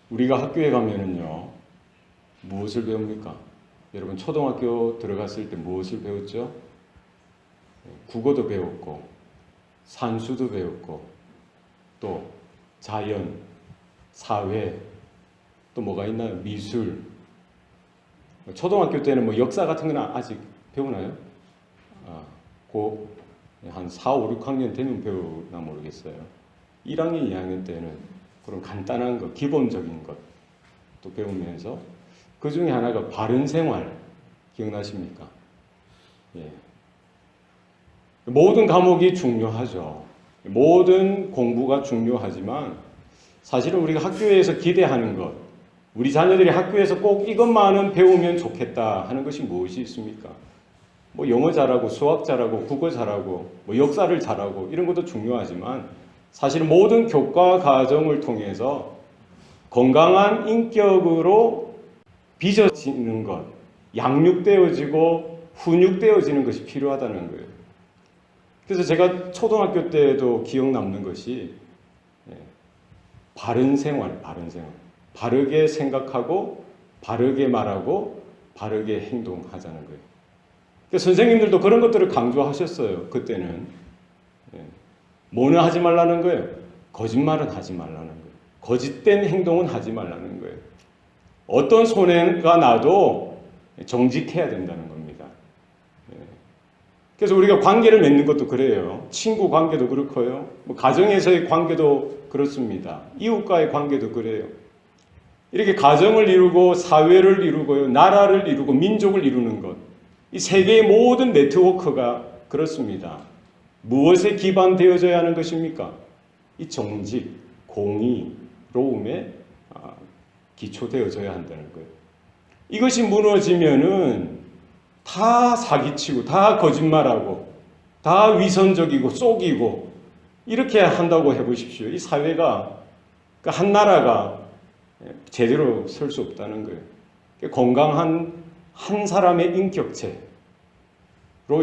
우리가 학교에 가면은요, 무엇을 배웁니까? 여러분, 초등학교 들어갔을 때 무엇을 배웠죠? 국어도 배웠고, 산수도 배웠고, 또 자연, 사회, 또 뭐가 있나요? 미술. 초등학교 때는 뭐 역사 같은 건 아직 배우나요? 한 4, 5, 6학년 되면 배우나 모르겠어요. 1학년, 2학년 때는 그런 간단한 것, 기본적인 것도 배우면서 그 중에 하나가 바른 생활, 기억나십니까? 예. 모든 과목이 중요하죠. 모든 공부가 중요하지만 사실은 우리가 학교에서 기대하는 것, 우리 자녀들이 학교에서 꼭 이것만은 배우면 좋겠다 하는 것이 무엇이 있습니까? 뭐 영어 잘하고 수학 잘하고 국어 잘하고 뭐 역사를 잘하고 이런 것도 중요하지만 사실 모든 교과 과정을 통해서 건강한 인격으로 빚어지는 것, 양육되어지고 훈육되어지는 것이 필요하다는 거예요. 그래서 제가 초등학교 때도 기억 남는 것이 바른 생활. 바르게 생각하고 바르게 말하고 바르게 행동하자는 거예요. 그러니까 선생님들도 그런 것들을 강조하셨어요. 그때는. 뭐는 하지 말라는 거예요? 거짓말은 하지 말라는 거예요. 거짓된 행동은 하지 말라는 거예요. 어떤 손해가 나도 정직해야 된다는 겁니다. 그래서 우리가 관계를 맺는 것도 그래요. 친구 관계도 그렇고요. 뭐 가정에서의 관계도 그렇습니다. 이웃과의 관계도 그래요. 이렇게 가정을 이루고 사회를 이루고요. 나라를 이루고 민족을 이루는 것. 이 세계의 모든 네트워크가 그렇습니다. 무엇에 기반되어져야 하는 것입니까? 이 정직, 공의로움에 기초되어져야 한다는 거예요. 이것이 무너지면은 다 사기치고 다 거짓말하고 다 위선적이고 속이고 이렇게 한다고 해보십시오. 이 사회가, 그러니까 한 나라가 제대로 설 수 없다는 거예요. 건강한 한 사람의 인격체로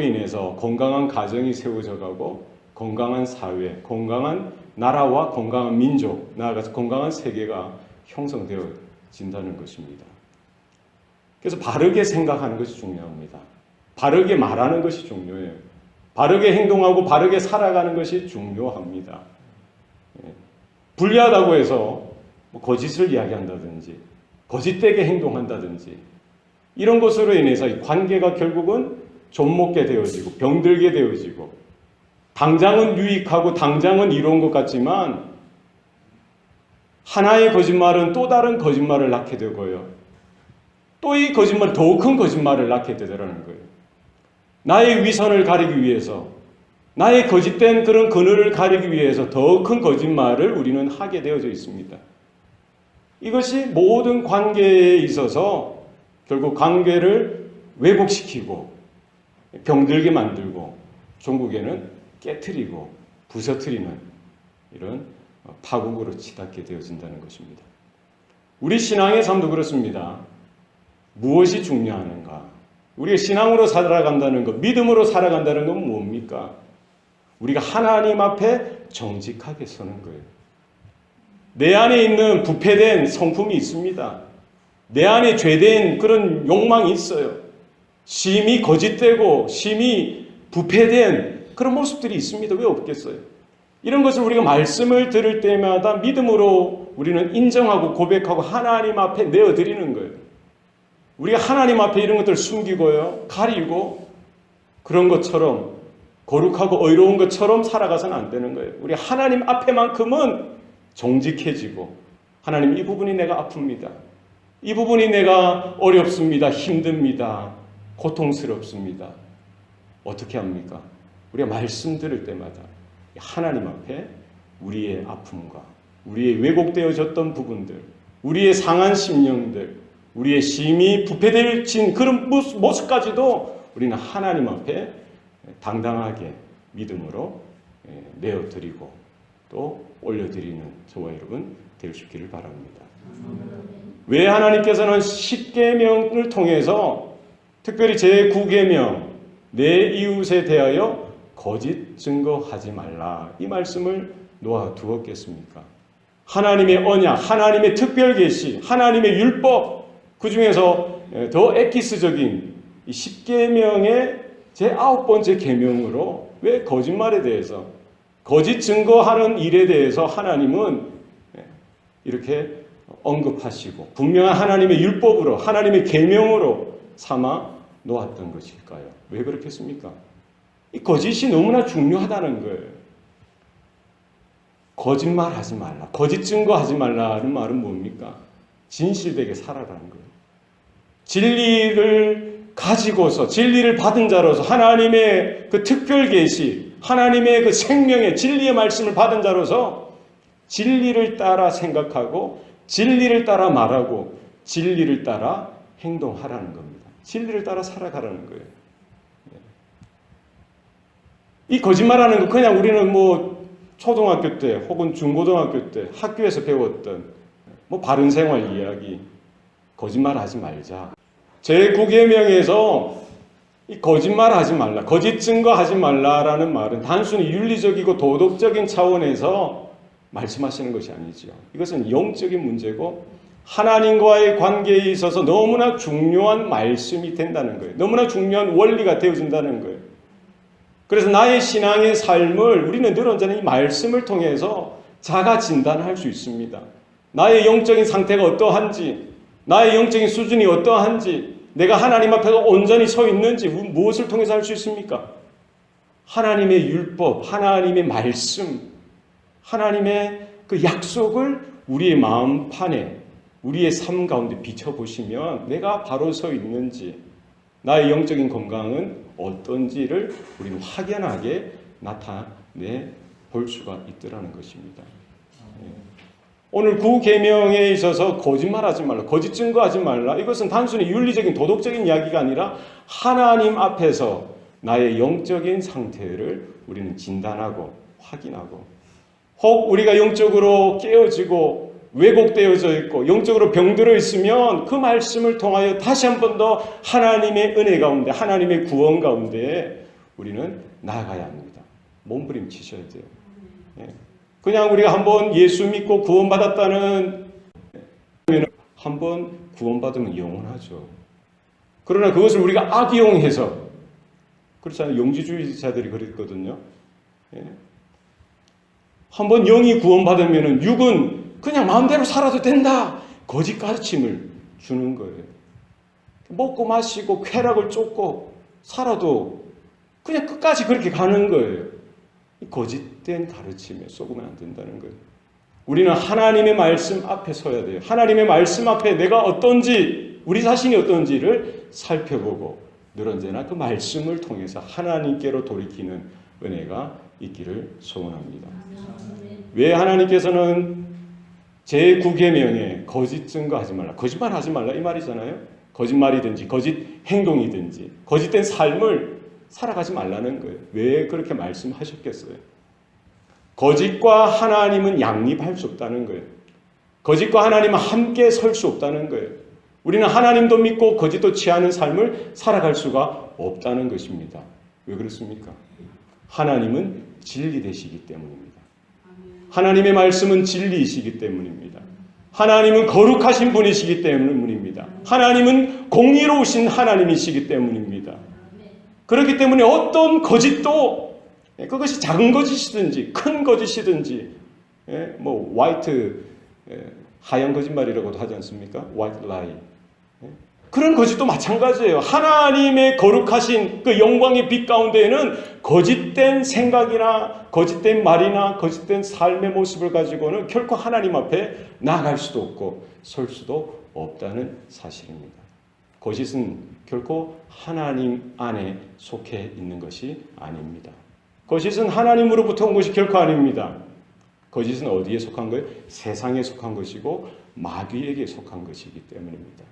인해서 건강한 가정이 세워져 가고 건강한 사회, 건강한 나라와 건강한 민족, 나아가서 건강한 세계가 형성되어진다는 것입니다. 그래서 바르게 생각하는 것이 중요합니다. 바르게 말하는 것이 중요해요. 바르게 행동하고 바르게 살아가는 것이 중요합니다. 불리하다고 해서 거짓을 이야기한다든지 거짓되게 행동한다든지 이런 것으로 인해서 이 관계가 결국은 좀먹게 되어지고 병들게 되어지고 당장은 유익하고 당장은 이로운 것 같지만 하나의 거짓말은 또 다른 거짓말을 낳게 되고요. 또 이 거짓말, 더 큰 거짓말을 낳게 되더라는 거예요. 나의 위선을 가리기 위해서, 나의 거짓된 그런 그늘을 가리기 위해서 더 큰 거짓말을 우리는 하게 되어져 있습니다. 이것이 모든 관계에 있어서 결국 관계를 왜곡시키고 병들게 만들고 종국에는 깨트리고 부서뜨리는 이런 파국으로 치닫게 되어진다는 것입니다. 우리 신앙의 삶도 그렇습니다. 무엇이 중요한가? 우리가 신앙으로 살아간다는 것, 믿음으로 살아간다는 건 뭡니까? 우리가 하나님 앞에 정직하게 서는 거예요. 내 안에 있는 부패된 성품이 있습니다. 내 안에 죄된 그런 욕망이 있어요. 심히 거짓되고 심히 부패된 그런 모습들이 있습니다. 왜 없겠어요? 이런 것을 우리가 말씀을 들을 때마다 믿음으로 우리는 인정하고 고백하고 하나님 앞에 내어드리는 거예요. 우리가 하나님 앞에 이런 것들을 숨기고요, 가리고 그런 것처럼 거룩하고 의로운 것처럼 살아가서는 안 되는 거예요. 우리 하나님 앞에만큼은 정직해지고 하나님 이 부분이 내가 아픕니다. 이 부분이 내가 어렵습니다. 힘듭니다. 고통스럽습니다. 어떻게 합니까? 우리가 말씀 들을 때마다 하나님 앞에 우리의 아픔과 우리의 왜곡되어졌던 부분들, 우리의 상한 심령들, 우리의 심히 부패되어진 그런 모습까지도 우리는 하나님 앞에 당당하게 믿음으로 내어드리고 또 올려드리는 저와 여러분 되시기를 바랍니다. 왜 하나님께서는 10계명을 통해서 특별히 제9계명 내 이웃에 대하여 거짓 증거하지 말라 이 말씀을 놓아두었겠습니까? 하나님의 언약, 하나님의 특별 계시, 하나님의 율법, 그 중에서 더 엑기스적인 이 10계명의 제 9번째 계명으로 왜 거짓말에 대해서, 거짓 증거하는 일에 대해서 하나님은 이렇게 언급하시고 분명한 하나님의 율법으로, 하나님의 계명으로 삼아 놓았던 것일까요? 왜 그렇겠습니까? 이 거짓이 너무나 중요하다는 거예요. 거짓말하지 말라, 거짓 증거하지 말라는 말은 뭡니까? 진실되게 살아라는 거예요. 진리를 가지고서, 진리를 받은 자로서, 하나님의 그 특별 계시, 하나님의 그 생명의 진리의 말씀을 받은 자로서 진리를 따라 생각하고 진리를 따라 말하고 진리를 따라 행동하라는 겁니다. 진리를 따라 살아가라는 거예요. 이 거짓말하는 거 그냥 우리는 뭐 초등학교 때 혹은 중고등학교 때 학교에서 배웠던 뭐 바른 생활 이야기, 거짓말하지 말자. 제9계명에서 이 거짓말하지 말라, 거짓 증거하지 말라라는 말은 단순히 윤리적이고 도덕적인 차원에서 말씀하시는 것이 아니죠. 이것은 영적인 문제고 하나님과의 관계에 있어서 너무나 중요한 말씀이 된다는 거예요. 너무나 중요한 원리가 되어진다는 거예요. 그래서 나의 신앙의 삶을 우리는 늘 언제나 이 말씀을 통해서 자가 진단할 수 있습니다. 나의 영적인 상태가 어떠한지, 나의 영적인 수준이 어떠한지, 내가 하나님 앞에서 온전히 서 있는지 무엇을 통해서 알 수 있습니까? 하나님의 율법, 하나님의 말씀, 하나님의 그 약속을 우리의 마음판에, 우리의 삶 가운데 비춰보시면 내가 바로 서 있는지, 나의 영적인 건강은 어떤지를 우리는 확연하게 나타내 볼 수가 있더라는 것입니다. 오늘 9계명에 있어서 거짓말하지 말라, 거짓 증거하지 말라, 이것은 단순히 윤리적인 도덕적인 이야기가 아니라 하나님 앞에서 나의 영적인 상태를 우리는 진단하고 확인하고, 혹 우리가 영적으로 깨어지고 왜곡되어져 있고 영적으로 병들어 있으면 그 말씀을 통하여 다시 한 번 더 하나님의 은혜 가운데, 하나님의 구원 가운데 우리는 나아가야 합니다. 몸부림치셔야 돼요. 그냥 우리가 한번 예수 믿고 구원받았다는, 한번 구원받으면 영원하죠. 그러나 그것을 우리가 악이용해서, 그렇잖아요. 영지주의자들이 그랬거든요. 한번 영이 구원받으면 육은 그냥 마음대로 살아도 된다, 거짓 가르침을 주는 거예요. 먹고 마시고 쾌락을 쫓고 살아도 그냥 끝까지 그렇게 가는 거예요. 거짓된 가르침에 속으면 안 된다는 거예요. 우리는 하나님의 말씀 앞에 서야 돼요. 하나님의 말씀 앞에 내가 어떤지, 우리 자신이 어떤지를 살펴보고 늘 언제나 그 말씀을 통해서 하나님께로 돌이키는 은혜가 있기를 소원합니다. 왜 하나님께서는 제9계명에 거짓 증거하지 말라, 거짓말하지 말라 이 말이잖아요. 거짓말이든지 거짓 행동이든지 거짓된 삶을 살아가지 말라는 거예요. 왜 그렇게 말씀하셨겠어요? 거짓과 하나님은 양립할 수 없다는 거예요. 거짓과 하나님은 함께 설 수 없다는 거예요. 우리는 하나님도 믿고 거짓도 취하는 삶을 살아갈 수가 없다는 것입니다. 왜 그렇습니까? 하나님은 진리 되시기 때문입니다. 하나님의 말씀은 진리이시기 때문입니다. 하나님은 거룩하신 분이시기 때문입니다. 하나님은 공의로우신 하나님이시기 때문입니다. 그렇기 때문에 어떤 거짓도, 그것이 작은 거짓이든지 큰 거짓이든지, 뭐 화이트, 하얀 거짓말이라고도 하지 않습니까? 화이트 라이. 그런 거짓도 마찬가지예요. 하나님의 거룩하신 그 영광의 빛 가운데에는 거짓된 생각이나 거짓된 말이나 거짓된 삶의 모습을 가지고는 결코 하나님 앞에 나아갈 수도 없고 설 수도 없다는 사실입니다. 거짓은 결코 하나님 안에 속해 있는 것이 아닙니다. 거짓은 하나님으로부터 온 것이 결코 아닙니다. 거짓은 어디에 속한 거예요? 세상에 속한 것이고 마귀에게 속한 것이기 때문입니다.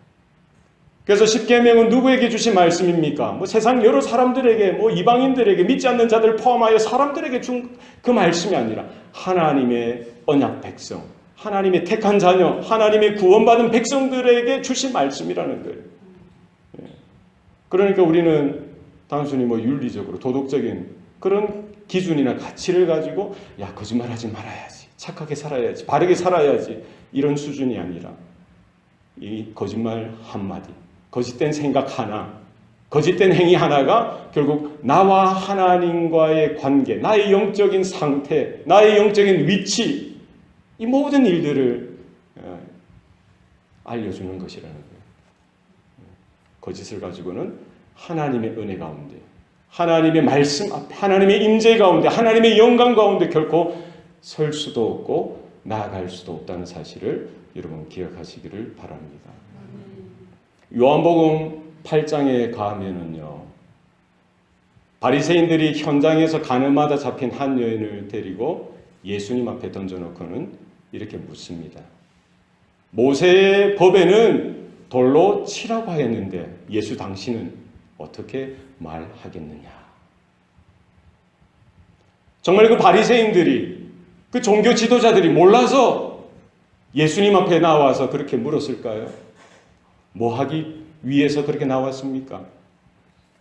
그래서 10계명은 누구에게 주신 말씀입니까? 뭐 세상 여러 사람들에게, 뭐 이방인들에게, 믿지 않는 자들을 포함하여 사람들에게 준 그 말씀이 아니라 하나님의 언약 백성, 하나님의 택한 자녀, 하나님의 구원받은 백성들에게 주신 말씀이라는 거예요. 그러니까 우리는 단순히 뭐 윤리적으로 도덕적인 그런 기준이나 가치를 가지고 야, 거짓말하지 말아야지, 착하게 살아야지, 바르게 살아야지, 이런 수준이 아니라 이 거짓말 한마디, 거짓된 생각 하나, 거짓된 행위 하나가 결국 나와 하나님과의 관계, 나의 영적인 상태, 나의 영적인 위치, 이 모든 일들을 알려주는 것이라는 거예요. 거짓을 가지고는 하나님의 은혜 가운데, 하나님의 말씀 앞에, 하나님의 임재 가운데, 하나님의 영광 가운데 결코 설 수도 없고 나아갈 수도 없다는 사실을 여러분 기억하시기를 바랍니다. 요한복음 8장에 가면은요, 바리새인들이 현장에서 가늠하다 잡힌 한 여인을 데리고 예수님 앞에 던져놓고는 이렇게 묻습니다. 모세의 법에는 돌로 치라고 하였는데 예수 당신은 어떻게 말하겠느냐. 정말 그 바리새인들이, 그 종교 지도자들이 몰라서 예수님 앞에 나와서 그렇게 물었을까요? 뭐 하기 위해서 그렇게 나왔습니까?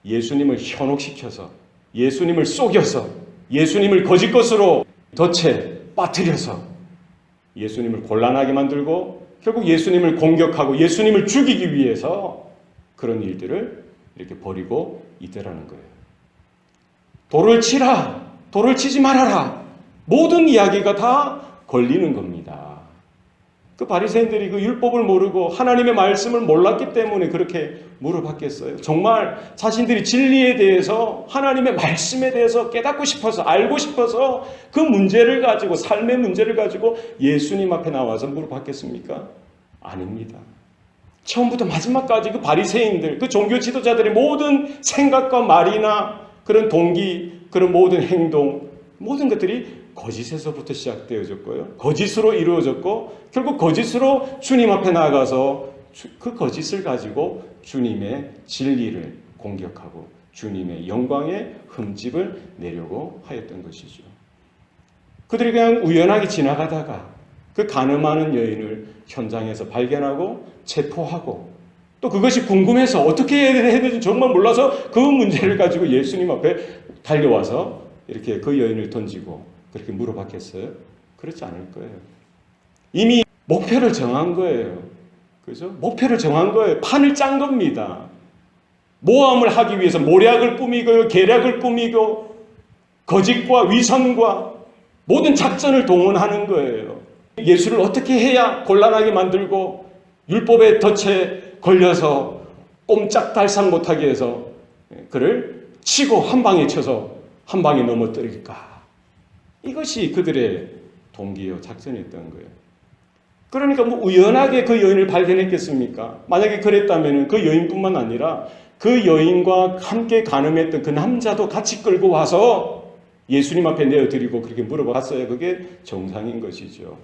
예수님을 현혹시켜서, 예수님을 속여서, 예수님을 거짓 것으로 덫에 빠뜨려서 예수님을 곤란하게 만들고 결국 예수님을 공격하고 예수님을 죽이기 위해서 그런 일들을 이렇게 벌이고 있더라는 거예요. 돌을 치라, 돌을 치지 말아라, 모든 이야기가 다 걸리는 겁니다. 그 바리새인들이 그 율법을 모르고 하나님의 말씀을 몰랐기 때문에 그렇게 물어봤겠어요. 정말 자신들이 진리에 대해서, 하나님의 말씀에 대해서 깨닫고 싶어서, 알고 싶어서 그 문제를 가지고, 삶의 문제를 가지고 예수님 앞에 나와서 물어봤겠습니까? 아닙니다. 처음부터 마지막까지 그 바리새인들, 그 종교 지도자들의 모든 생각과 말이나 그런 동기, 그런 모든 행동, 모든 것들이 거짓에서부터 시작되어졌고요. 거짓으로 이루어졌고 결국 거짓으로 주님 앞에 나아가서 그 거짓을 가지고 주님의 진리를 공격하고 주님의 영광의 흠집을 내려고 하였던 것이죠. 그들이 그냥 우연하게 지나가다가 그 가늠하는 여인을 현장에서 발견하고 체포하고 또 그것이 궁금해서 어떻게 해야 되는지 정말 몰라서 그 문제를 가지고 예수님 앞에 달려와서 이렇게 그 여인을 던지고 그렇게 물어봤겠어요? 그렇지 않을 거예요. 이미 목표를 정한 거예요. 그죠? 목표를 정한 거예요. 판을 짠 겁니다. 모함을 하기 위해서 모략을 꾸미고 계략을 꾸미고 거짓과 위선과 모든 작전을 동원하는 거예요. 예수를 어떻게 해야 곤란하게 만들고 율법의 덫에 걸려서 꼼짝달싹 못하게 해서 그를 치고 한 방에 쳐서 한 방에 넘어뜨릴까. 이것이 그들의 동기요 작전이었던 거예요. 그러니까 뭐 우연하게 그 여인을 발견했겠습니까? 만약에 그랬다면 그 여인뿐만 아니라 그 여인과 함께 가늠했던 그 남자도 같이 끌고 와서 예수님 앞에 내어드리고 그렇게 물어봤어야 그게 정상인 것이죠.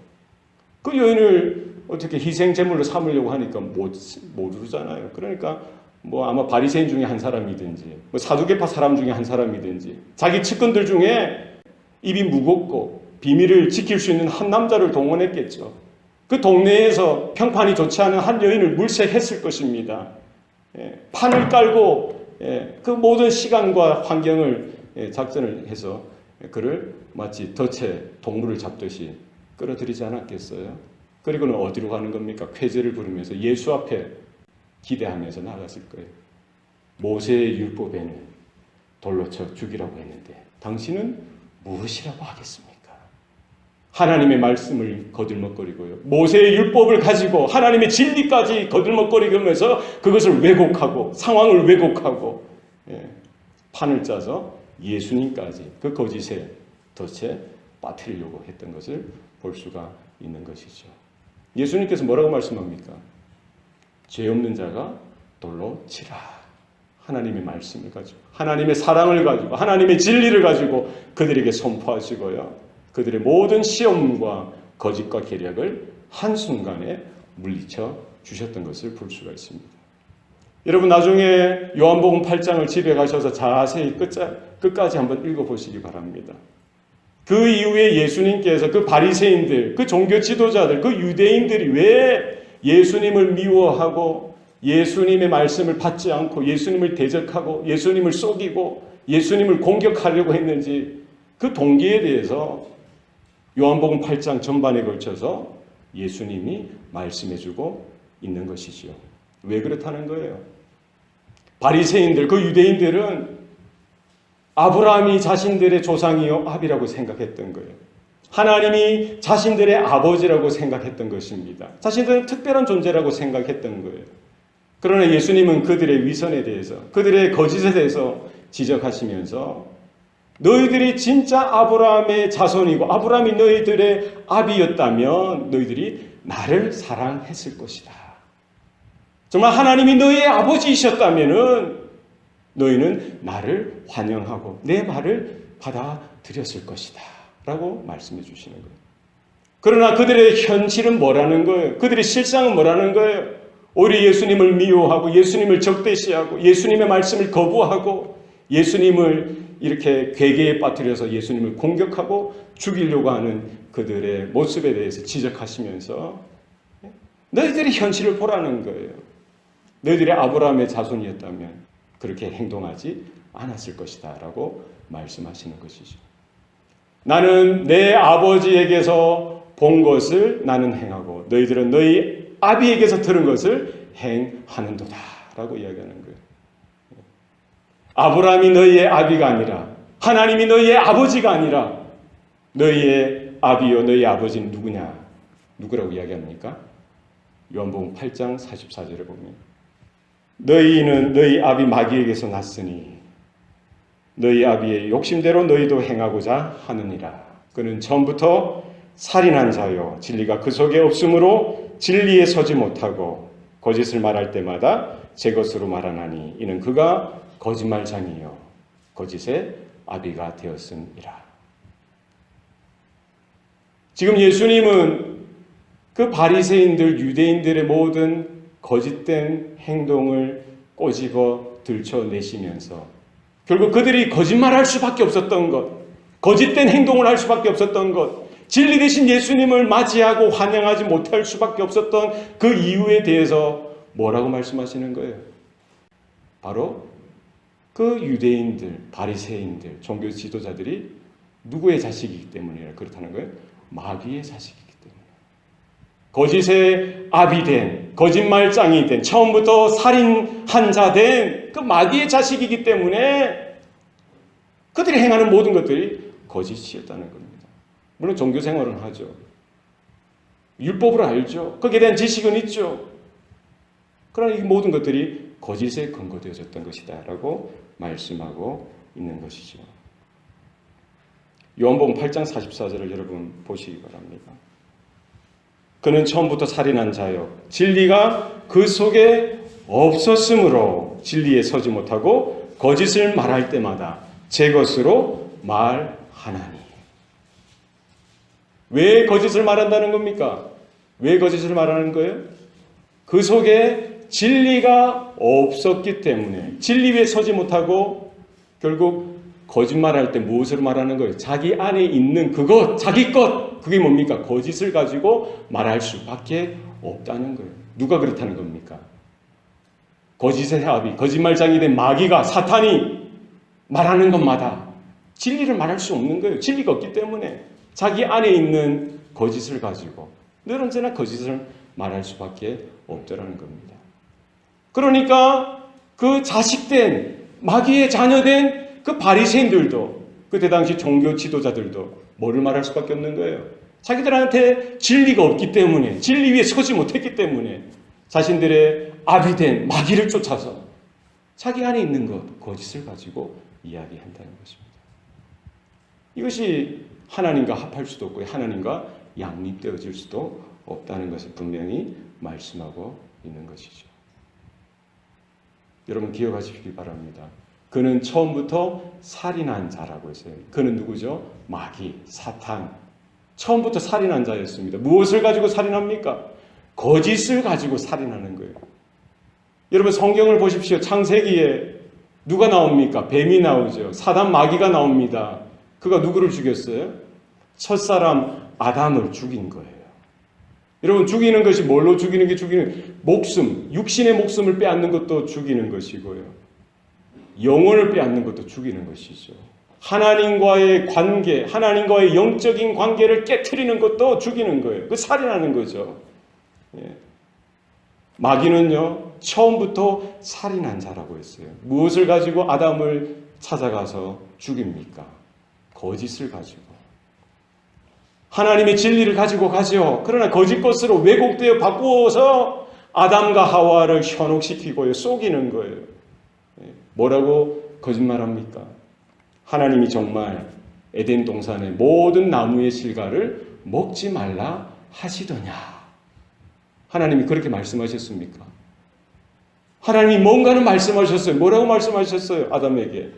그 여인을 어떻게 희생 제물로 삼으려고 하니까 모르잖아요. 그러니까 뭐 아마 바리새인 중에 한 사람이든지 뭐 사두개파 사람 중에 한 사람이든지 자기 측근들 중에 입이 무겁고 비밀을 지킬 수 있는 한 남자를 동원했겠죠. 그 동네에서 평판이 좋지 않은 한 여인을 물색했을 것입니다. 판을 깔고 그 모든 시간과 환경을 작전을 해서 그를 마치 덫에 동물을 잡듯이 끌어들이지 않았겠어요. 그리고는 어디로 가는 겁니까? 쾌제를 부르면서 예수 앞에 기대하면서 나갔을 거예요. 모세의 율법에는 돌로 쳐 죽이라고 했는데 당신은 무엇이라고 하겠습니까? 하나님의 말씀을 거들먹거리고요. 모세의 율법을 가지고 하나님의 진리까지 거들먹거리면서 그것을 왜곡하고 상황을 왜곡하고 판을 짜서 예수님까지 그 거짓의 덫에 빠뜨리려고 했던 것을 볼 수가 있는 것이죠. 예수님께서 뭐라고 말씀합니까? 죄 없는 자가 돌로 치라. 하나님의 말씀을 가지고 하나님의 사랑을 가지고 하나님의 진리를 가지고 그들에게 선포하시고요. 그들의 모든 시험과 거짓과 계략을 한순간에 물리쳐 주셨던 것을 볼 수가 있습니다. 여러분 나중에 요한복음 8장을 집에 가셔서 자세히 끝까지 한번 읽어보시기 바랍니다. 그 이후에 예수님께서 그 바리새인들, 그 종교 지도자들, 그 유대인들이 왜 예수님을 미워하고 예수님의 말씀을 받지 않고 예수님을 대적하고 예수님을 속이고 예수님을 공격하려고 했는지 그 동기에 대해서 요한복음 8장 전반에 걸쳐서 예수님이 말씀해주고 있는 것이지요. 왜 그렇다는 거예요? 바리새인들, 그 유대인들은 아브라함이 자신들의 조상이요 압이라고 생각했던 거예요. 하나님이 자신들의 아버지라고 생각했던 것입니다. 자신들은 특별한 존재라고 생각했던 거예요. 그러나 예수님은 그들의 위선에 대해서, 그들의 거짓에 대해서 지적하시면서 너희들이 진짜 아브라함의 자손이고 아브라함이 너희들의 아비였다면 너희들이 나를 사랑했을 것이다. 정말 하나님이 너희의 아버지이셨다면 너희는 나를 환영하고 내 말을 받아들였을 것이다 라고 말씀해 주시는 거예요. 그러나 그들의 현실은 뭐라는 거예요? 그들의 실상은 뭐라는 거예요? 오히려 예수님을 미워하고 예수님을 적대시하고 예수님의 말씀을 거부하고 예수님을 이렇게 괴계에 빠뜨려서 예수님을 공격하고 죽이려고 하는 그들의 모습에 대해서 지적하시면서 너희들이 현실을 보라는 거예요. 너희들이 아브라함의 자손이었다면 그렇게 행동하지 않았을 것이다 라고 말씀하시는 것이죠. 나는 내 아버지에게서 본 것을 나는 행하고 너희들은 너희 아비에게서 들은 것을 행하는도다 라고 이야기하는 거예요. 아브라함이 너희의 아비가 아니라 하나님이 너희의 아버지가 아니라 너희의 아비요 너희의 아버지는 누구냐? 누구라고 이야기합니까? 요한복음 8장 44절에 보면 너희는 너희 아비 마귀에게서 났으니 너희 아비의 욕심대로 너희도 행하고자 하느니라. 그는 처음부터 살인한 자요 진리가 그 속에 없으므로 진리에 서지 못하고 거짓을 말할 때마다 제 것으로 말하나니 이는 그가 거짓말장이요 거짓의 아비가 되었음이라. 지금 예수님은 그 바리새인들 유대인들의 모든 거짓된 행동을 꼬집어 들춰내시면서 결국 그들이 거짓말할 수밖에 없었던 것, 거짓된 행동을 할 수밖에 없었던 것, 진리 대신 예수님을 맞이하고 환영하지 못할 수밖에 없었던 그 이유에 대해서 뭐라고 말씀하시는 거예요? 바로 그 유대인들, 바리새인들, 종교 지도자들이 누구의 자식이기 때문에 그렇다는 거예요? 마귀의 자식이기 때문에. 거짓의 아비 된, 거짓말장이 된, 처음부터 살인한 자 된 그 마귀의 자식이기 때문에 그들이 행하는 모든 것들이 거짓이었다는 겁니다. 물론 종교 생활은 하죠. 율법을 알죠. 거기에 대한 지식은 있죠. 그러나 이 모든 것들이 거짓에 근거되어졌던 것이다 라고 말씀하고 있는 것이죠. 요한복음 8장 44절을 여러분 보시기 바랍니다. 그는 처음부터 살인한 자요 진리가 그 속에 없었으므로 진리에 서지 못하고 거짓을 말할 때마다 제 것으로 말하나니. 왜 거짓을 말한다는 겁니까? 왜 거짓을 말하는 거예요? 그 속에 진리가 없었기 때문에 진리 위에 서지 못하고 결국 거짓말할 때 무엇을 말하는 거예요? 자기 안에 있는 그것, 자기 것, 그게 뭡니까? 거짓을 가지고 말할 수밖에 없다는 거예요. 누가 그렇다는 겁니까? 거짓의 아비, 거짓말장이 된 마귀가, 사탄이 말하는 것마다 진리를 말할 수 없는 거예요. 진리가 없기 때문에 자기 안에 있는 거짓을 가지고 늘 언제나 거짓을 말할 수밖에 없더라는 겁니다. 그러니까 그 자식된, 마귀의 자녀된 그 바리새인들도, 그때 당시 종교 지도자들도 뭐를 말할 수밖에 없는 거예요? 자기들한테 진리가 없기 때문에, 진리 위에 서지 못했기 때문에 자신들의 아비된 마귀를 쫓아서 자기 안에 있는 것, 거짓을 가지고 이야기한다는 것입니다. 이것이 하나님과 합할 수도 없고 하나님과 양립되어질 수도 없다는 것을 분명히 말씀하고 있는 것이죠. 여러분 기억하시기 바랍니다. 그는 처음부터 살인한 자라고 했어요. 그는 누구죠? 마귀, 사탄. 처음부터 살인한 자였습니다. 무엇을 가지고 살인합니까? 거짓을 가지고 살인하는 거예요. 여러분 성경을 보십시오. 창세기에 누가 나옵니까? 뱀이 나오죠. 사단 마귀가 나옵니다. 그가 누구를 죽였어요? 첫사람 아담을 죽인 거예요. 여러분 죽이는 것이 뭘로 죽이는 게 죽이는 목숨, 육신의 목숨을 빼앗는 것도 죽이는 것이고요. 영혼을 빼앗는 것도 죽이는 것이죠. 하나님과의 관계, 하나님과의 영적인 관계를 깨트리는 것도 죽이는 거예요. 그 살인하는 거죠. 예. 마귀는요, 처음부터 살인한 자라고 했어요. 무엇을 가지고 아담을 찾아가서 죽입니까? 거짓을 가지고. 하나님의 진리를 가지고 가죠. 그러나 거짓 것으로 왜곡되어 바꾸어서 아담과 하와를 현혹시키고요, 속이는 거예요. 뭐라고 거짓말합니까? 하나님이 정말 에덴 동산의 모든 나무의 실과를 먹지 말라 하시더냐? 하나님이 그렇게 말씀하셨습니까? 하나님이 뭔가는 말씀하셨어요. 뭐라고 말씀하셨어요? 아담에게.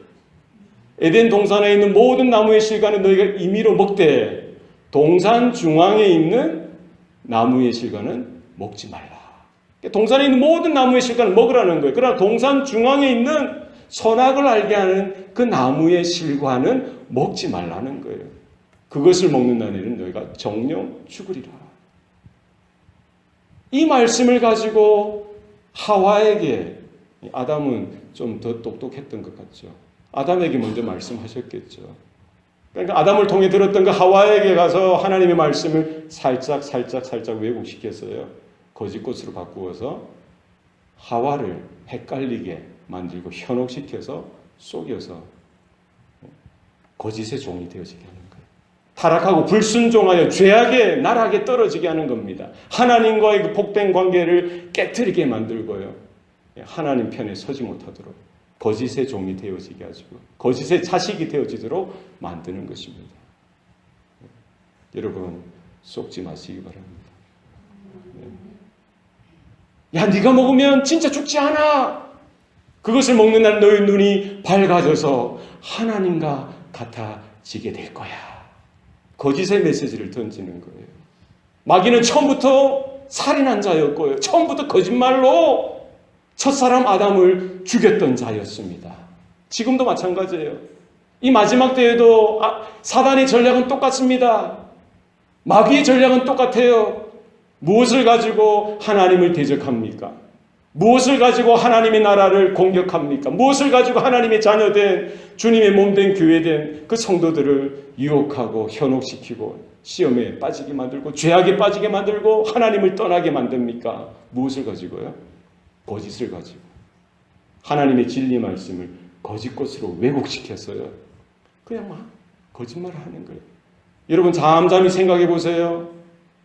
에덴 동산에 있는 모든 나무의 실과는 너희가 임의로 먹되 동산 중앙에 있는 나무의 실과는 먹지 말라. 동산에 있는 모든 나무의 실과는 먹으라는 거예요. 그러나 동산 중앙에 있는 선악을 알게 하는 그 나무의 실과는 먹지 말라는 거예요. 그것을 먹는 날에는 너희가 정령 죽으리라. 이 말씀을 가지고 하와에게, 아담은 좀 더 똑똑했던 것 같죠. 아담에게 먼저 말씀하셨겠죠. 그러니까 아담을 통해 들었던 그 하와에게 가서 하나님의 말씀을 살짝 왜곡시켰어요. 거짓것으로 바꾸어서 하와를 헷갈리게 만들고 현혹시켜서 속여서 거짓의 종이 되어지게 하는 거예요. 타락하고 불순종하여 죄악의 나락에 떨어지게 하는 겁니다. 하나님과의 그 복된 관계를 깨트리게 만들고요. 하나님 편에 서지 못하도록 거짓의 종이 되어지게 하시고 거짓의 자식이 되어지도록 만드는 것입니다. 여러분 속지 마시기 바랍니다. 야, 네가 먹으면 진짜 죽지 않아. 그것을 먹는 날 너희 눈이 밝아져서 하나님과 같아지게 될 거야. 거짓의 메시지를 던지는 거예요. 마귀는 처음부터 살인한 자였고요. 처음부터 거짓말로 첫사람 아담을 죽였던 자였습니다. 지금도 마찬가지예요. 이 마지막 때에도 사단의 전략은 똑같습니다. 마귀의 전략은 똑같아요. 무엇을 가지고 하나님을 대적합니까? 무엇을 가지고 하나님의 나라를 공격합니까? 무엇을 가지고 하나님의 자녀된 주님의 몸된 교회된 그 성도들을 유혹하고 현혹시키고 시험에 빠지게 만들고 죄악에 빠지게 만들고 하나님을 떠나게 만듭니까? 무엇을 가지고요? 거짓을 가지고 하나님의 진리 말씀을 거짓 것으로 왜곡시켰어요. 그냥 막 거짓말을 하는 거예요. 여러분 잠잠히 생각해 보세요.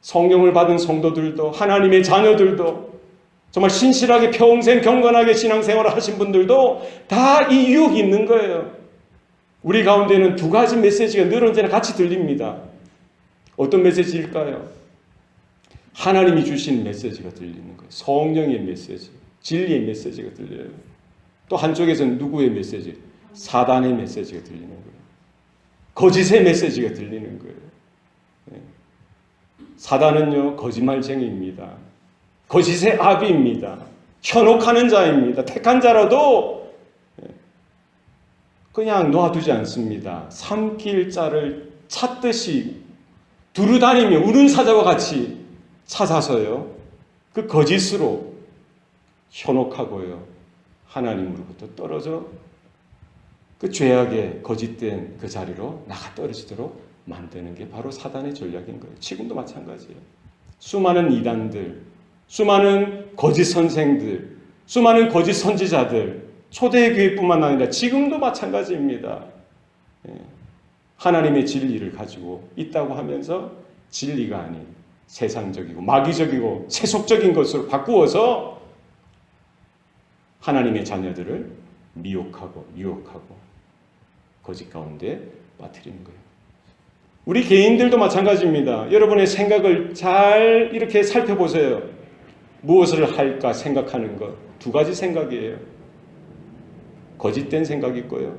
성령을 받은 성도들도 하나님의 자녀들도 정말 신실하게 평생 경건하게 신앙생활을 하신 분들도 다 이 유혹이 있는 거예요. 우리 가운데는 두 가지 메시지가 늘 언제나 같이 들립니다. 어떤 메시지일까요? 하나님이 주신 메시지가 들리는 거예요. 성령의 메시지, 진리의 메시지가 들려요. 또 한쪽에서는 누구의 메시지? 사단의 메시지가 들리는 거예요. 거짓의 메시지가 들리는 거예요. 사단은요, 거짓말쟁이입니다. 거짓의 아비입니다. 현혹하는 자입니다. 택한 자라도 그냥 놔두지 않습니다. 삼킬 자를 찾듯이 두루다니며 우는 사자와 같이 찾아서요. 그 거짓으로 현혹하고요. 하나님으로부터 떨어져 그 죄악의 거짓된 그 자리로 나가 떨어지도록 만드는 게 바로 사단의 전략인 거예요. 지금도 마찬가지예요. 수많은 이단들, 수많은 거짓 선생들, 수많은 거짓 선지자들, 초대교회뿐만 아니라 지금도 마찬가지입니다. 하나님의 진리를 가지고 있다고 하면서 진리가 아닌 세상적이고 마귀적이고 세속적인 것으로 바꾸어서 하나님의 자녀들을 미혹하고 유혹하고 거짓 가운데 빠뜨리는 거예요. 우리 개인들도 마찬가지입니다. 여러분의 생각을 잘 이렇게 살펴보세요. 무엇을 할까 생각하는 것. 두 가지 생각이에요. 거짓된 생각이 있고요.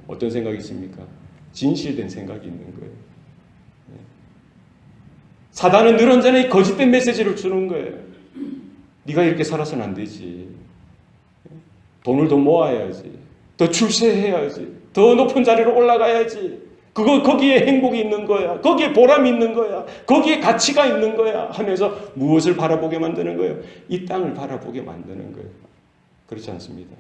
어떤 생각이 있습니까? 진실된 생각이 있는 거예요. 사단은 늘 언제나 거짓된 메시지를 주는 거예요. 네가 이렇게 살아서는 안 되지. 돈을 더 모아야지. 더 출세해야지. 더 높은 자리로 올라가야지. 거기에 행복이 있는 거야. 거기에 보람이 있는 거야. 거기에 가치가 있는 거야. 하면서 무엇을 바라보게 만드는 거예요? 이 땅을 바라보게 만드는 거예요. 그렇지 않습니다.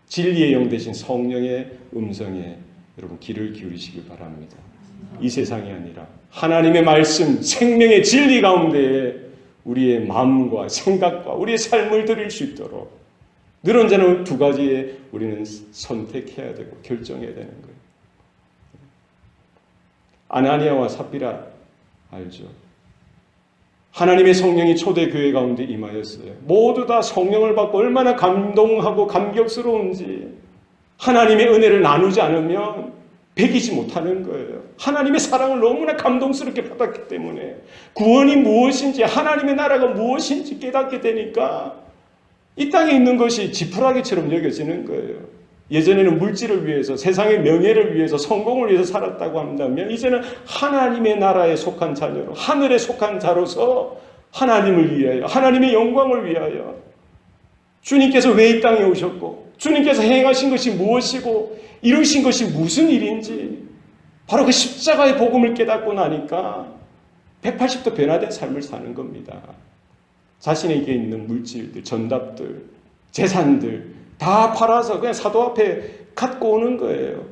진리의 영 되신 성령의 음성에 여러분 귀를 기울이시길 바랍니다. 이 세상이 아니라 하나님의 말씀, 생명의 진리 가운데에 우리의 마음과 생각과 우리의 삶을 드릴 수 있도록 늘 언제나 두 가지에 우리는 선택해야 되고 결정해야 되는 거예요. 아나니아와 삽비라 알죠? 하나님의 성령이 초대교회 가운데 임하였어요. 모두 다 성령을 받고 얼마나 감동하고 감격스러운지 하나님의 은혜를 나누지 않으면 배기지 못하는 거예요. 하나님의 사랑을 너무나 감동스럽게 받았기 때문에 구원이 무엇인지 하나님의 나라가 무엇인지 깨닫게 되니까 이 땅에 있는 것이 지푸라기처럼 여겨지는 거예요. 예전에는 물질을 위해서 세상의 명예를 위해서 성공을 위해서 살았다고 한다면 이제는 하나님의 나라에 속한 자녀로 하늘에 속한 자로서 하나님을 위하여 하나님의 영광을 위하여 주님께서 왜 이 땅에 오셨고 주님께서 행하신 것이 무엇이고 이루신 것이 무슨 일인지 바로 그 십자가의 복음을 깨닫고 나니까 180도 변화된 삶을 사는 겁니다. 자신에게 있는 물질들, 전답들, 재산들 다 팔아서 그냥 사도 앞에 갖고 오는 거예요.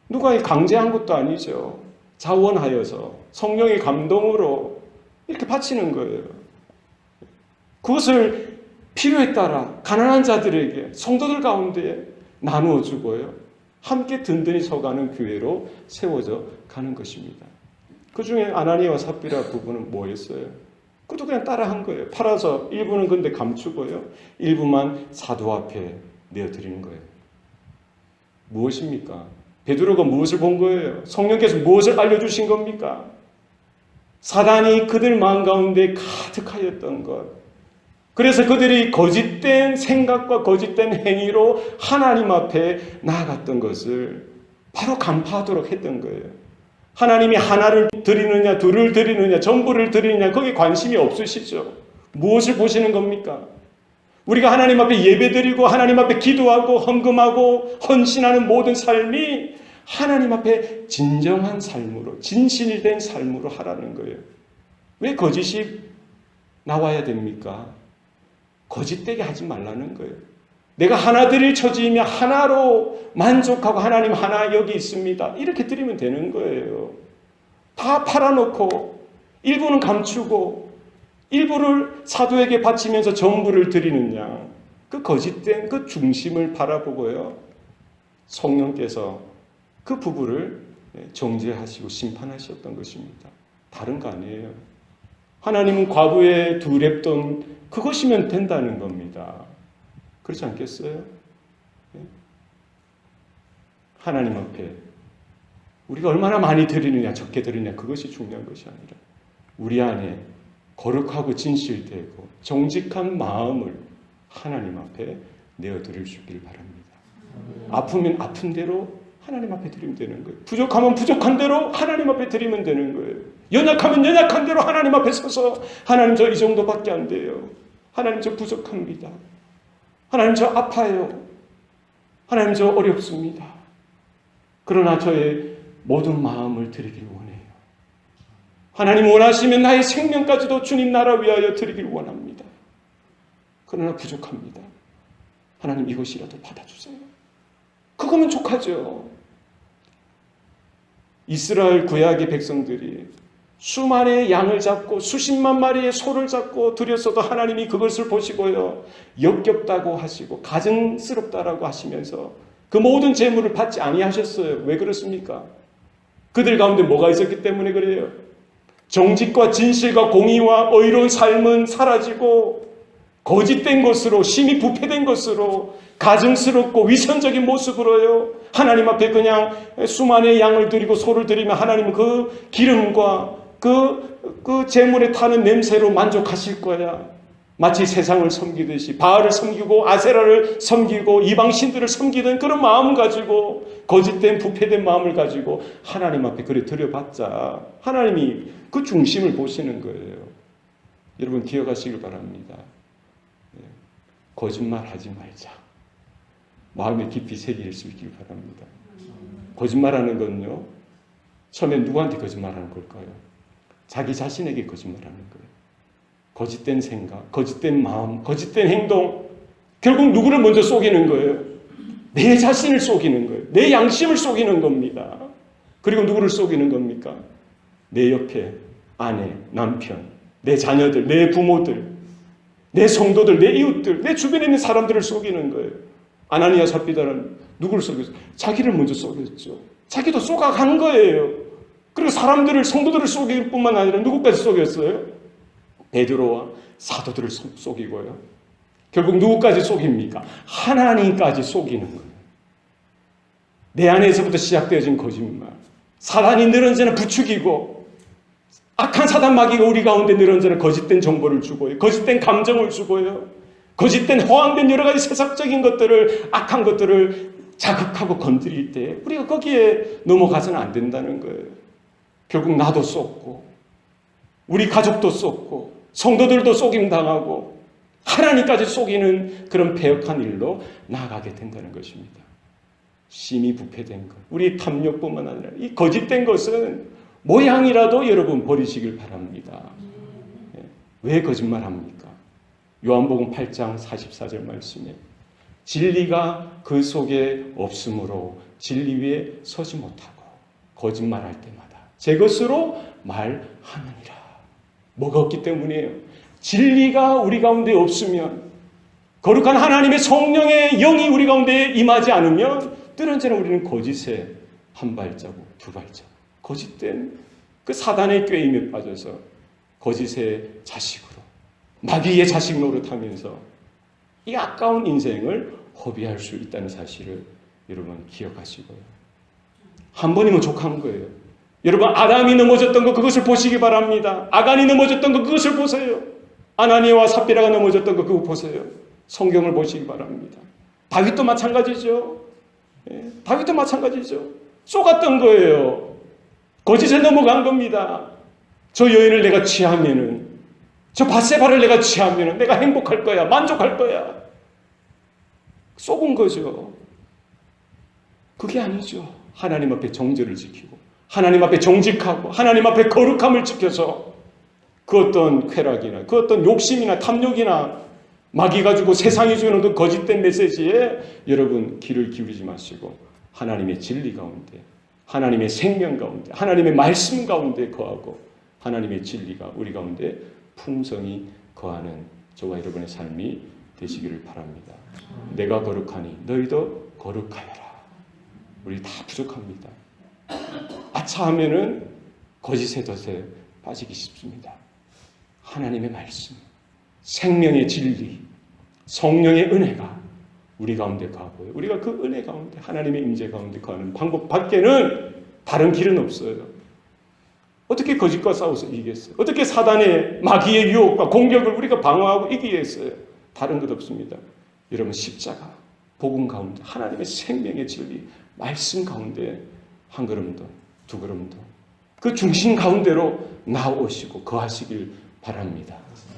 누가 강제한 것도 아니죠. 자원하여서 성령의 감동으로 이렇게 바치는 거예요. 그것을 필요에 따라 가난한 자들에게 성도들 가운데 나누어 주고요. 함께 든든히 서가는 교회로 세워져 가는 것입니다. 그 중에 아나니아와 삽비라 부부는 뭐였어요? 그것도 그냥 따라한 거예요. 팔아서 일부는 근데 감추고요. 일부만 사도 앞에 내어드리는 거예요. 무엇입니까? 베드로가 무엇을 본 거예요? 성령께서 무엇을 알려주신 겁니까? 사단이 그들 마음 가운데 가득하였던 것. 그래서 그들이 거짓된 생각과 거짓된 행위로 하나님 앞에 나아갔던 것을 바로 간파하도록 했던 거예요. 하나님이 하나를 드리느냐, 둘을 드리느냐, 전부를 드리느냐 거기에 관심이 없으시죠. 무엇을 보시는 겁니까? 우리가 하나님 앞에 예배드리고 하나님 앞에 기도하고 헌금하고 헌신하는 모든 삶이 하나님 앞에 진정한 삶으로 진실된 삶으로 하라는 거예요. 왜 거짓이 나와야 됩니까? 거짓되게 하지 말라는 거예요. 내가 하나 드릴 처지이면 하나로 만족하고 하나님 하나 여기 있습니다. 이렇게 드리면 되는 거예요. 다 팔아놓고 일부는 감추고 일부를 사도에게 바치면서 전부를 드리느냐. 그 거짓된 그 중심을 바라보고요. 성령께서 그 부부를 정죄하시고 심판하셨던 것입니다. 다른 거 아니에요. 하나님은 과부의 두 렙돈 그것이면 된다는 겁니다. 그렇지 않겠어요? 하나님 앞에 우리가 얼마나 많이 드리느냐 적게 드리느냐 그것이 중요한 것이 아니라 우리 안에 거룩하고 진실되고 정직한 마음을 하나님 앞에 내어드릴 수 있길 바랍니다. 아프면 아픈 대로 하나님 앞에 드리면 되는 거예요. 부족하면 부족한 대로 하나님 앞에 드리면 되는 거예요. 연약하면 연약한 대로 하나님 앞에 서서 하나님 저 이 정도밖에 안 돼요. 하나님 저 부족합니다. 하나님 저 아파요. 하나님 저 어렵습니다. 그러나 저의 모든 마음을 드리길 원해요. 하나님 원하시면 나의 생명까지도 주님 나라 위하여 드리길 원합니다. 그러나 부족합니다. 하나님 이것이라도 받아주세요. 그거면 족하죠. 이스라엘 구약의 백성들이 수만의 양을 잡고 수십만 마리의 소를 잡고 드렸어도 하나님이 그것을 보시고요. 역겹다고 하시고 가증스럽다라고 하시면서 그 모든 재물을 받지 아니하셨어요. 왜 그렇습니까? 그들 가운데 뭐가 있었기 때문에 그래요. 정직과 진실과 공의와 의로운 삶은 사라지고 거짓된 것으로 심히 부패된 것으로 가증스럽고 위선적인 모습으로요. 하나님 앞에 그냥 수만의 양을 드리고 소를 드리면 하나님은 그 기름과 그 재물에 타는 냄새로 만족하실 거야. 마치 세상을 섬기듯이 바알을 섬기고 아세라를 섬기고 이방신들을 섬기던 그런 마음 가지고 거짓된 부패된 마음을 가지고 하나님 앞에 그래 드려봤자 하나님이 그 중심을 보시는 거예요. 여러분 기억하시길 바랍니다. 거짓말하지 말자. 마음에 깊이 새길 수 있길 바랍니다. 거짓말하는 건요. 처음에 누구한테 거짓말하는 걸까요? 자기 자신에게 거짓말하는 거예요. 거짓된 생각, 거짓된 마음, 거짓된 행동. 결국 누구를 먼저 속이는 거예요? 내 자신을 속이는 거예요. 내 양심을 속이는 겁니다. 그리고 누구를 속이는 겁니까? 내 옆에 아내, 남편, 내 자녀들, 내 부모들, 내 성도들, 내 이웃들, 내 주변에 있는 사람들을 속이는 거예요. 아나니아 삽비다는 누구를 속였어요? 자기를 먼저 속였죠. 자기도 속아간 거예요. 그리고 사람들을, 성도들을 속일 뿐만 아니라 누구까지 속였어요? 베드로와 사도들을 속이고요. 결국 누구까지 속입니까? 하나님까지 속이는 거예요. 내 안에서부터 시작되어진 거짓말. 사단이 늘 언제나 부추기고, 악한 사단 마귀가 우리 가운데 늘 언제나 거짓된 정보를 주고요. 거짓된 감정을 주고요. 거짓된 허황된 여러 가지 세상적인 것들을, 악한 것들을 자극하고 건드릴 때 우리가 거기에 넘어가서는 안 된다는 거예요. 결국 나도 쏟고, 우리 가족도 쏟고, 성도들도 속임당하고, 하나님까지 속이는 그런 패역한 일로 나아가게 된다는 것입니다. 심히 부패된 것, 우리 탐욕뿐만 아니라 이 거짓된 것은 모양이라도 여러분 버리시길 바랍니다. 왜 거짓말합니까? 요한복음 8장 44절 말씀에 진리가 그 속에 없으므로 진리 위에 서지 못하고 거짓말할 때마다 제 것으로 말하느니라. 뭐가 없기 때문이에요? 진리가 우리 가운데 없으면, 거룩한 하나님의 성령의 영이 우리 가운데 임하지 않으면 늘 언제나 우리는 거짓에 한 발자국, 두 발자국, 거짓된 그 사단의 꾀임에 빠져서 거짓의 자식으로, 마귀의 자식 노릇하면서 이 아까운 인생을 허비할 수 있다는 사실을 여러분 기억하시고요. 한 번이면 족한 거예요. 여러분, 아담이 넘어졌던 거 그것을 보시기 바랍니다. 아간이 넘어졌던 거 그것을 보세요. 아나니아와 삽비라가 넘어졌던 거 그거 보세요. 성경을 보시기 바랍니다. 다윗도 마찬가지죠. 다윗도 마찬가지죠. 속았던 거예요. 거짓에 넘어간 겁니다. 저 여인을 내가 취하면은, 저 밧세바를 내가 취하면은 내가 행복할 거야, 만족할 거야. 속은 거죠. 그게 아니죠. 하나님 앞에 정죄를 지키고, 하나님 앞에 정직하고, 하나님 앞에 거룩함을 지켜서 그 어떤 쾌락이나 그 어떤 욕심이나 탐욕이나 마귀가 주고 세상이 주는 그 거짓된 메시지에 여러분 귀를 기울이지 마시고 하나님의 진리 가운데, 하나님의 생명 가운데, 하나님의 말씀 가운데 거하고 하나님의 진리가 우리 가운데 풍성히 거하는 저와 여러분의 삶이 되시기를 바랍니다. 내가 거룩하니 너희도 거룩하여라. 우리 다 부족합니다. 아차하면은 거짓의 덫에 빠지기 쉽습니다. 하나님의 말씀, 생명의 진리, 성령의 은혜가 우리 가운데 거하고요. 우리가 그 은혜 가운데, 하나님의 임재 가운데 거하는 방법 밖에는 다른 길은 없어요. 어떻게 거짓과 싸워서 이기겠어요? 어떻게 사단의 마귀의 유혹과 공격을 우리가 방어하고 이기겠어요? 다른 것 없습니다. 여러분, 십자가, 복음 가운데, 하나님의 생명의 진리, 말씀 가운데 한 걸음도, 두 걸음도 그 중심 가운데로 나오시고 거하시길 바랍니다.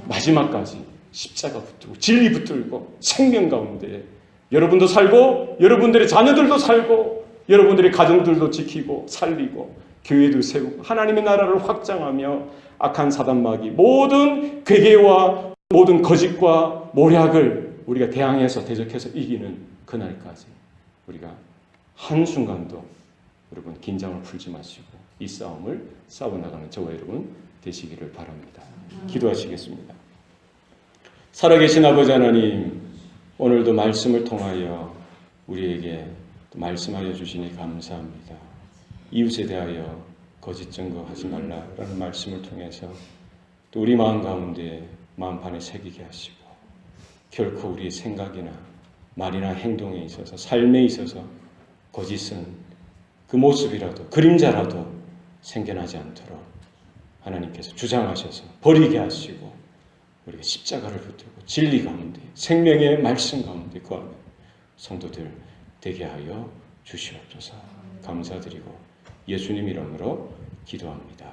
마지막까지 십자가 붙들고 진리 붙들고 생명 가운데 여러분도 살고, 여러분들의 자녀들도 살고, 여러분들의 가정들도 지키고 살리고 교회도 세우고 하나님의 나라를 확장하며 악한 사단 마귀, 모든 괴계와 모든 거짓과 모략을 우리가 대항해서 대적해서 이기는 그날까지 우리가 한순간도 여러분 긴장을 풀지 마시고 이 싸움을 싸워나가는 저와 여러분 되시기를 바랍니다. 기도하시겠습니다. 살아계신 아버지 하나님, 오늘도 말씀을 통하여 우리에게 말씀하여 주시니 감사합니다. 이웃에 대하여 거짓 증거하지 말라라는 말씀을 통해서 또 우리 마음 가운데 마음판에 새기게 하시고 결코 우리의 생각이나 말이나 행동에 있어서, 삶에 있어서 거짓은 그 모습이라도, 그림자라도 생겨나지 않도록 하나님께서 주장하셔서 버리게 하시고 우리가 십자가를 붙들고 진리 가운데, 생명의 말씀 가운데 거하는 성도들 되게 하여 주시옵소서. 감사드리고 예수님 이름으로 기도합니다.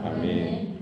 아멘.